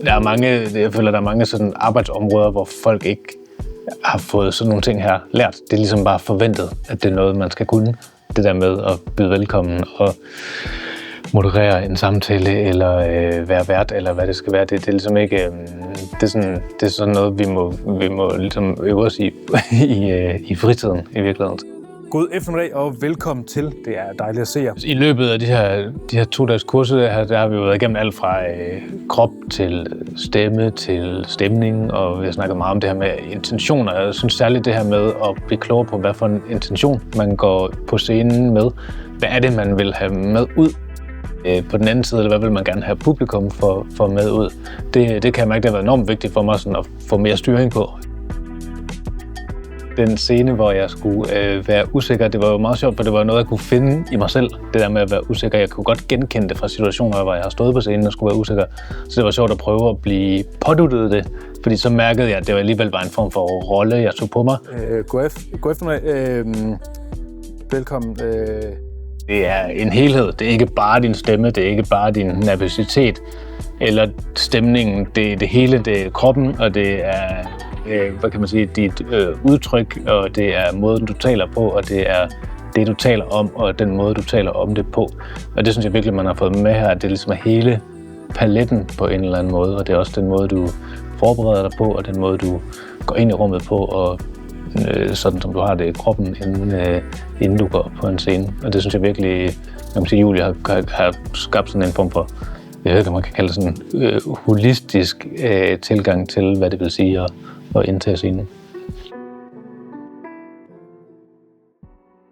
Jeg føler, der er mange sådan arbejdsområder, hvor folk ikke har fået sådan nogle ting her lært. Det er ligesom bare forventet, at det er noget, man skal kunne. Det der med at byde velkommen og moderere en samtale, eller være vært, eller hvad det skal være. Det er ligesom ikke... Det er sådan noget, vi må ligesom øve os i fritiden i virkeligheden. God eftermiddag og velkommen til. Det er dejligt at se jer. I løbet af de her 2 dages kurser, der har vi jo været igennem alt fra krop til stemme til stemning, og vi har snakket meget om det her med intentioner. Jeg synes særligt det her med at blive klogere på, hvad for en intention man går på scenen med. Hvad er det, man vil have med ud på den anden side, eller hvad vil man gerne have publikum for med ud? Det kan jeg mærke, det har været enormt vigtigt for mig sådan at få mere styring på. Den scene, hvor jeg skulle være usikker, det var jo meget sjovt, for det var noget, jeg kunne finde i mig selv. Det der med at være usikker. Jeg kunne godt genkende det fra situationer, hvor jeg har stået på scenen og skulle være usikker. Så det var sjovt at prøve at blive påduttet det, fordi så mærkede jeg, at det alligevel var en form for rolle, jeg tog på mig. God eftermiddag. Velkommen. Det er en helhed. Det er ikke bare din stemme, det er ikke bare din nervøsitet eller stemningen. Det er det hele, det er kroppen, og det er hvad kan man sige, dit udtryk, og det er måden, du taler på, og det er det, du taler om, og den måde, du taler om det på. Og det synes jeg virkelig, man har fået med her, at det ligesom er hele paletten på en eller anden måde, og det er også den måde, du forbereder dig på, og den måde, du går ind i rummet på, og sådan som du har det i kroppen, inden du går på en scene. Og det synes jeg virkelig, jeg kan sige, Julie har skabt sådan en form for, jeg ved ikke, om man kan kalde det sådan holistisk tilgang til, hvad det vil sige at indtage scenen.